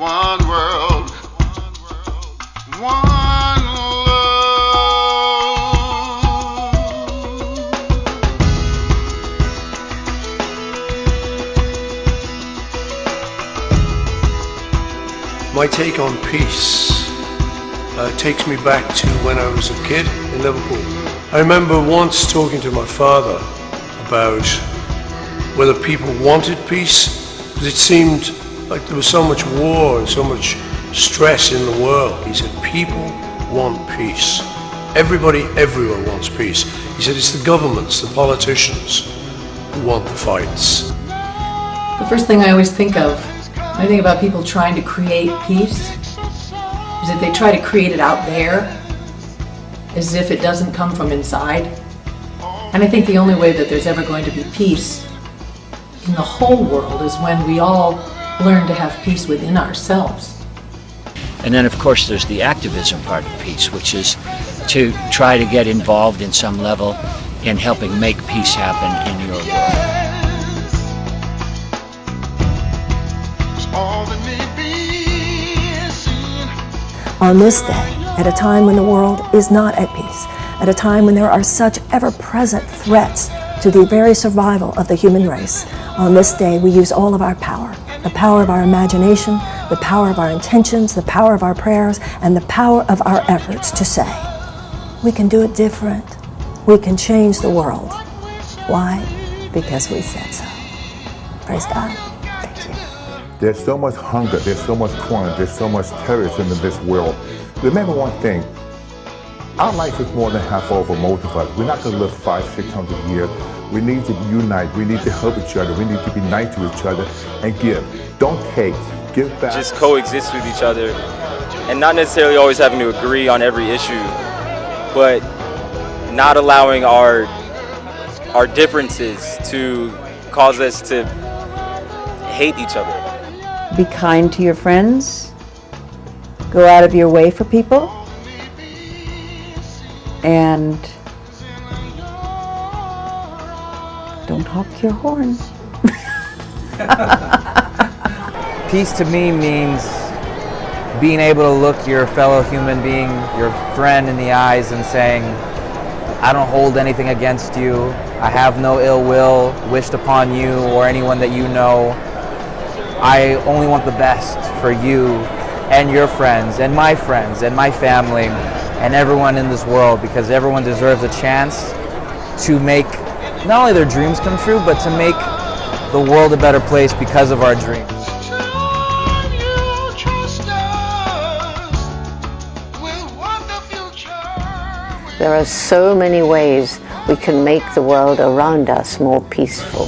one world, one love. My take on peace takes me back to when I was a kid in Liverpool. I remember once talking to my father about whether people wanted peace, because it seemed like there was so much war and so much stress in the world. He said, people want peace. Everybody everywhere wants peace. He said, it's the governments, the politicians who want the fights. The first thing I always think of when I think about people trying to create peace is that they try to create it out there as if it doesn't come from inside. And I think the only way that there's ever going to be peace in the whole world is when we all learn to have peace within ourselves. And then of course there's the activism part of peace, which is to try to get involved in some level in helping make peace happen in your world. On this day, at a time when the world is not at peace, at a time when there are such ever-present threats to the very survival of the human race, on this day we use all of our power, the power of our imagination, the power of our intentions, the power of our prayers, and the power of our efforts to say, we can do it different. We can change the world. Why? Because we said so. Praise God. Thank you. There's so much hunger, there's so much crime, there's so much terrorism in this world. Remember one thing, our life is more than half over, most of us. We're not going to live 500-600 years. We need to unite, we need to help each other, we need to be nice to each other and give. Don't take, give back. Just coexist with each other and not necessarily always having to agree on every issue, but not allowing our differences to cause us to hate each other. Be kind to your friends, go out of your way for people, and don't honk your horn. Peace to me means being able to look your fellow human being, your friend in the eyes and saying, I don't hold anything against you. I have no ill will wished upon you or anyone that you know. I only want the best for you and your friends and my family and everyone in this world, because everyone deserves a chance to make not only their dreams come true, but to make the world a better place because of our dreams. There are so many ways we can make the world around us more peaceful,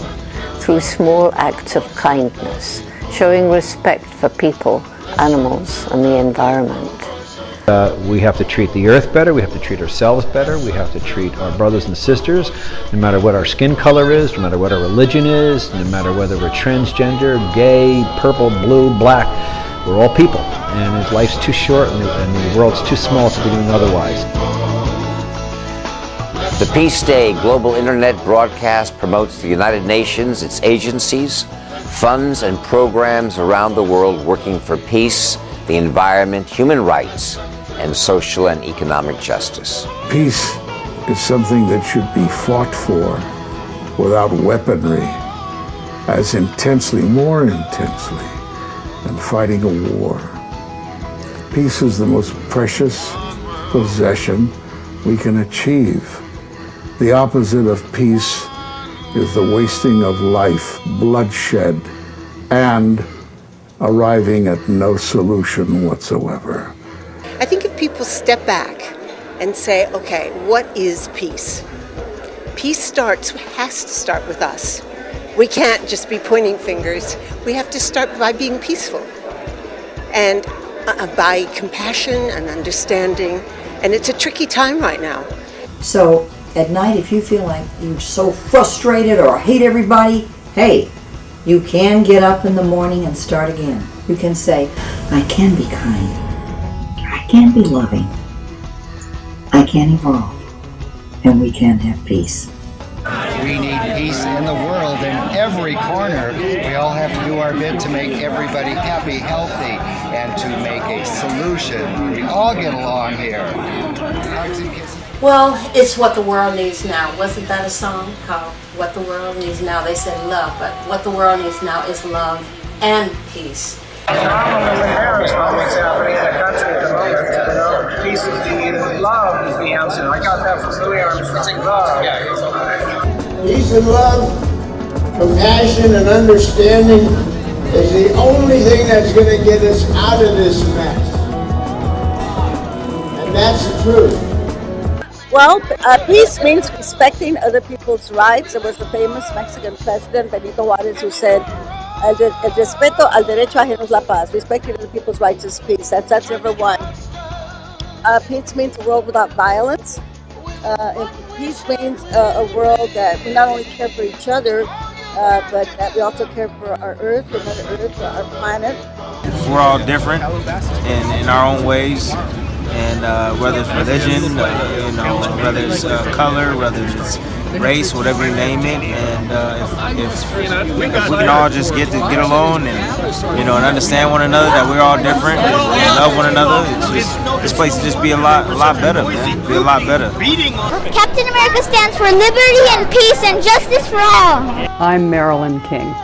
through small acts of kindness, showing respect for people, animals, and the environment. We have to treat the earth better, we have to treat ourselves better, we have to treat our brothers and sisters, no matter what our skin color is, no matter what our religion is, no matter whether we're transgender, gay, purple, blue, black, we're all people. And life's too short and the world's too small to be doing otherwise. The Peace Day Global Internet broadcast promotes the United Nations, its agencies, funds and programs around the world working for peace, the environment, human rights, and social and economic justice. Peace is something that should be fought for without weaponry, as intensely, more intensely, than fighting a war. Peace is the most precious possession we can achieve. The opposite of peace is the wasting of life, bloodshed, and arriving at no solution whatsoever. I think if people step back and say, okay, what is peace? Peace has to start with us. We can't just be pointing fingers. We have to start by being peaceful and by compassion and understanding. And it's a tricky time right now. So at night, if you feel like you're so frustrated or hate everybody, hey, you can get up in the morning and start again. You can say, I can be kind. I can be loving. I can evolve. And we can have peace. We need peace in the world in every corner. We all have to do our bit to make everybody happy, healthy, and to make a solution. We all get along here. Hugs and kisses. Well, it's what the world needs now. Wasn't that a song called What the World Needs Now? They said love, but what the world needs now is love and peace. The problem there is not what's happening in the country at the moment. You know, peace is the love is the answer. I got that from Louis Armstrong. Love. Peace and love, compassion and understanding is the only thing that's going to get us out of this mess. And that's the truth. Well, peace means respecting other people's rights. There was the famous Mexican president, Benito Juarez, who said, el respeto al derecho ajeno es la paz. Respecting other people's rights is peace. That's number one. Peace means a world without violence. And peace means a world that we not only care for each other, but that we also care for our earth, for Mother Earth, for our planet. We're all different in our own ways. And whether it's religion, you know, whether it's color, whether it's race, whatever you name it, and if we can all just get along and you know and understand one another, that we're all different and love one another, it's just this place will just be a lot better, man. Be a lot better. Captain America stands for liberty and peace and justice for all. I'm Marilyn King.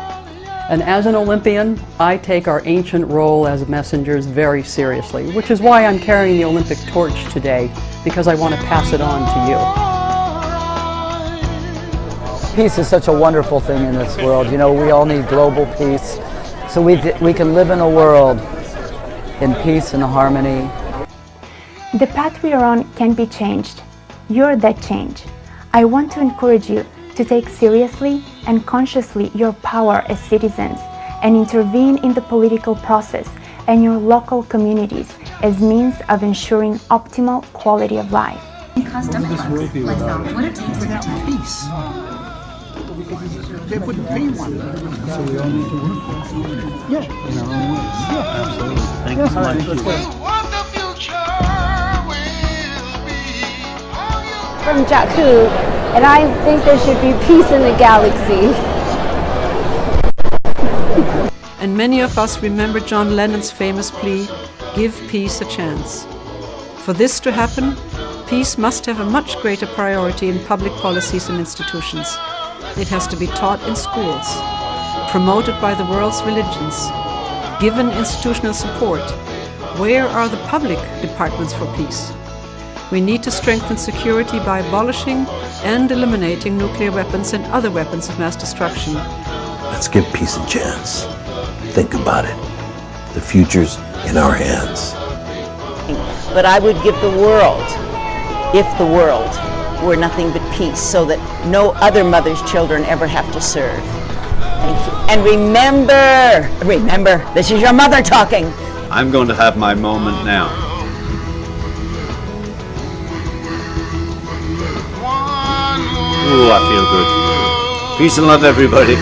And as an Olympian, I take our ancient role as messengers very seriously, which is why I'm carrying the Olympic torch today, because I want to pass it on to you. Peace is such a wonderful thing in this world. You know, we all need global peace, so we can live in a world in peace and harmony. The path we are on can be changed. You're that change. I want to encourage you to take seriously and consciously your power as citizens and intervene in the political process and your local communities as means of ensuring optimal quality of life. Custom this world be without what it takes to get to peace. There wouldn't be one. So we all need to work for it. Yeah. In our own ways. Yeah, absolutely. Thank you so much. From Jakku, and I think there should be peace in the galaxy. And many of us remember John Lennon's famous plea, "Give peace a chance." For this to happen, peace must have a much greater priority in public policies and institutions. It has to be taught in schools, promoted by the world's religions, given institutional support. Where are the public departments for peace? We need to strengthen security by abolishing and eliminating nuclear weapons and other weapons of mass destruction. Let's give peace a chance. Think about it. The future's in our hands. But I would give the world, if the world were nothing but peace, so that no other mother's children ever have to serve. Thank you. And remember, this is your mother talking. I'm going to have my moment now. Ooh, I feel good. Peace and love, everybody.